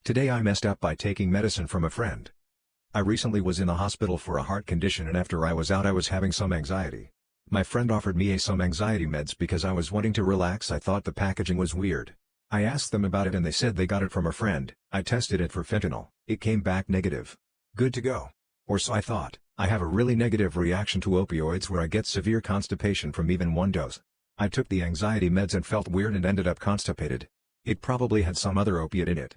Today I messed up by taking medicine from a friend. I recently was in the hospital for a heart condition, and after I was out I was having some anxiety. My friend offered me some anxiety meds because I was wanting to relax. I thought the packaging was weird. I asked them about it and they said they got it from a friend. I tested it for fentanyl. It came back negative. Good to go. Or so I thought. I have a really negative reaction to opioids where I get severe constipation from even one dose. I took the anxiety meds and felt weird and ended up constipated. It probably had some other opiate in it.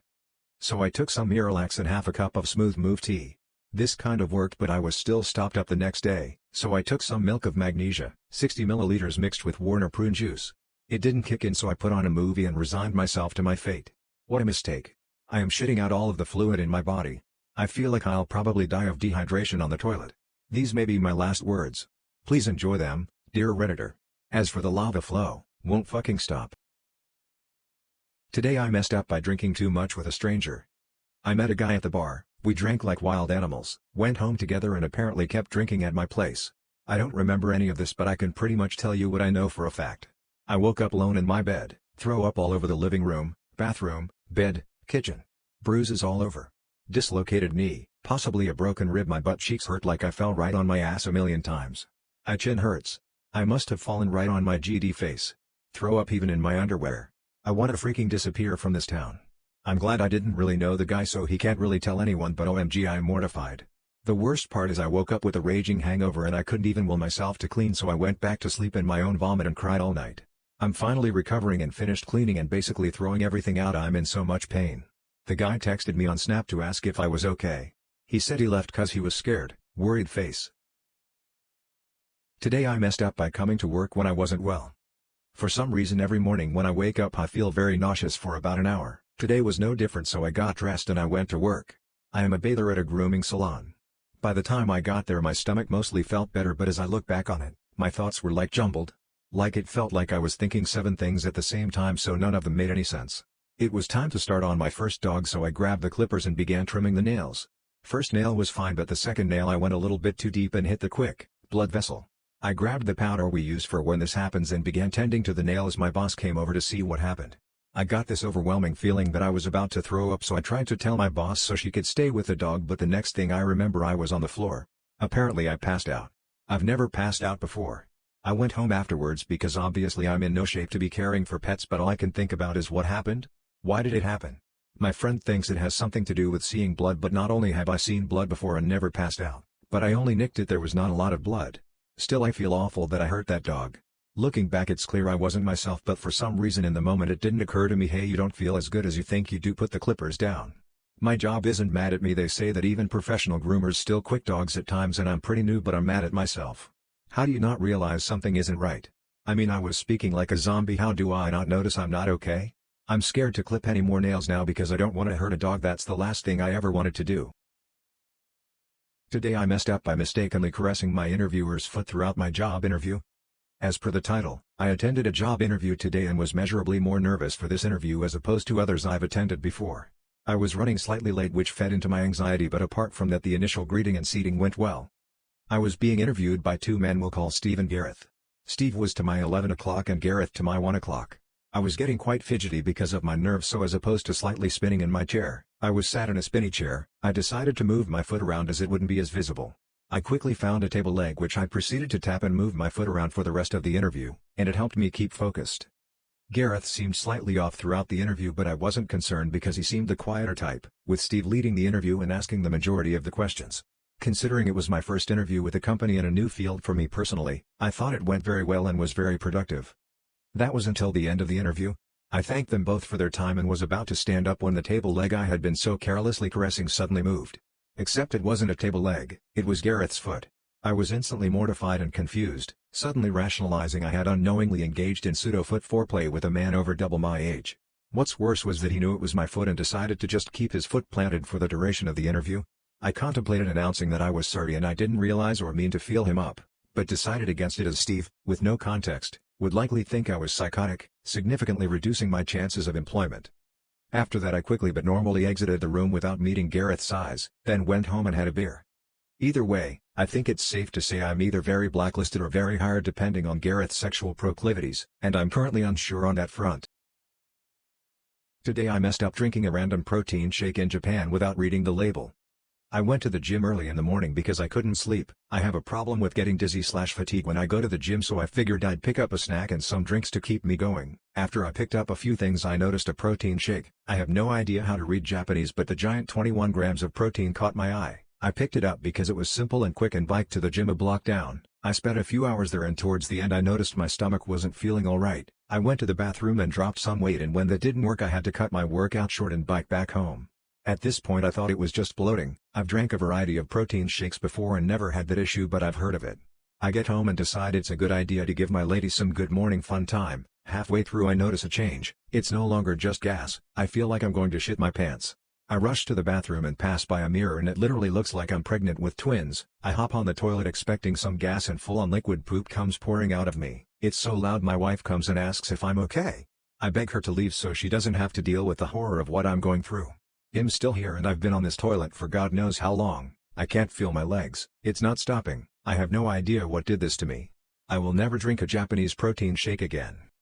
So I took some Miralax and half a cup of smooth move tea. This kind of worked, but I was still stopped up the next day, so I took some milk of magnesia, 60 milliliters mixed with Warner prune juice. It didn't kick in, so I put on a movie and resigned myself to my fate. What a mistake. I am shitting out all of the fluid in my body. I feel like I'll probably die of dehydration on the toilet. These may be my last words. Please enjoy them, dear Redditor. As for the lava flow, won't fucking stop. Today I messed up by drinking too much with a stranger. I met a guy at the bar, we drank like wild animals, went home together and apparently kept drinking at my place. I don't remember any of this, but I can pretty much tell you what I know for a fact. I woke up alone in my bed, throw up all over the living room, bathroom, bed, kitchen. Bruises all over. Dislocated knee, possibly a broken rib. My butt cheeks hurt like I fell right on my ass a million times. My chin hurts. I must have fallen right on my GD face. Throw up even in my underwear. I want to freaking disappear from this town. I'm glad I didn't really know the guy, so he can't really tell anyone, but OMG I'm mortified. The worst part is I woke up with a raging hangover and I couldn't even will myself to clean, so I went back to sleep in my own vomit and cried all night. I'm finally recovering and finished cleaning and basically throwing everything out. I'm in so much pain. The guy texted me on Snap to ask if I was okay. He said he left cause he was scared, worried face. Today I messed up by coming to work when I wasn't well. For some reason every morning when I wake up I feel very nauseous for about an hour. Today was no different, so I got dressed and I went to work. I am a bather at a grooming salon. By the time I got there my stomach mostly felt better, but as I look back on it, my thoughts were like jumbled. Like it felt like I was thinking 7 things at the same time, so none of them made any sense. It was time to start on my first dog, so I grabbed the clippers and began trimming the nails. First nail was fine, but the second nail I went a little bit too deep and hit the quick blood vessel. I grabbed the powder we use for when this happens and began tending to the nail as my boss came over to see what happened. I got this overwhelming feeling that I was about to throw up, so I tried to tell my boss so she could stay with the dog, but the next thing I remember I was on the floor. Apparently I passed out. I've never passed out before. I went home afterwards because obviously I'm in no shape to be caring for pets, but all I can think about is what happened? Why did it happen? My friend thinks it has something to do with seeing blood, but not only have I seen blood before and never passed out, but I only nicked it. There was not a lot of blood. Still, I feel awful that I hurt that dog. Looking back it's clear I wasn't myself, but for some reason in the moment it didn't occur to me, hey, you don't feel as good as you think you do, put the clippers down. My job isn't mad at me. They say that even professional groomers still quick dogs at times, and I'm pretty new, but I'm mad at myself. How do you not realize something isn't right? I mean, I was speaking like a zombie. How do I not notice I'm not okay? I'm scared to clip any more nails now because I don't want to hurt a dog. That's the last thing I ever wanted to do. Today I messed up by mistakenly caressing my interviewer's foot throughout my job interview. As per the title, I attended a job interview today and was measurably more nervous for this interview as opposed to others I've attended before. I was running slightly late, which fed into my anxiety, but apart from that the initial greeting and seating went well. I was being interviewed by 2 men we'll call Steve and Gareth. Steve was to my 11 o'clock and Gareth to my 1 o'clock. I was getting quite fidgety because of my nerves, so as opposed to slightly spinning in my chair, I was sat in a spinny chair. I decided to move my foot around as it wouldn't be as visible. I quickly found a table leg which I proceeded to tap and move my foot around for the rest of the interview, and it helped me keep focused. Gareth seemed slightly off throughout the interview, but I wasn't concerned because he seemed the quieter type, with Steve leading the interview and asking the majority of the questions. Considering it was my first interview with the company in a new field for me personally, I thought it went very well and was very productive. That was until the end of the interview. I thanked them both for their time and was about to stand up when the table leg I had been so carelessly caressing suddenly moved. Except it wasn't a table leg, it was Gareth's foot. I was instantly mortified and confused, suddenly rationalizing I had unknowingly engaged in pseudo-foot foreplay with a man over double my age. What's worse was that he knew it was my foot and decided to just keep his foot planted for the duration of the interview. I contemplated announcing that I was sorry and I didn't realize or mean to feel him up, but decided against it as Steve, with no context, would likely think I was psychotic, significantly reducing my chances of employment. After that I quickly but normally exited the room without meeting Gareth's eyes, then went home and had a beer. Either way, I think it's safe to say I'm either very blacklisted or very hired depending on Gareth's sexual proclivities, and I'm currently unsure on that front. Today I messed up drinking a random protein shake in Japan without reading the label. I went to the gym early in the morning because I couldn't sleep. I have a problem with getting dizzy/fatigue when I go to the gym, so I figured I'd pick up a snack and some drinks to keep me going. After I picked up a few things, I noticed a protein shake. I have no idea how to read Japanese, but the giant 21 grams of protein caught my eye. I picked it up because it was simple and quick and biked to the gym a block down. I spent a few hours there and towards the end I noticed my stomach wasn't feeling alright. I went to the bathroom and dropped some weight, and when that didn't work I had to cut my workout short and bike back home. At this point I thought it was just bloating. I've drank a variety of protein shakes before and never had that issue, but I've heard of it. I get home and decide it's a good idea to give my lady some good morning fun time. Halfway through I notice a change. It's no longer just gas. I feel like I'm going to shit my pants. I rush to the bathroom and pass by a mirror and it literally looks like I'm pregnant with twins. I hop on the toilet expecting some gas and full-on liquid poop comes pouring out of me. It's so loud my wife comes and asks if I'm okay. I beg her to leave so she doesn't have to deal with the horror of what I'm going through. I'm still here and I've been on this toilet for God knows how long. I can't feel my legs. It's not stopping. I have no idea what did this to me. I will never drink a Japanese protein shake again.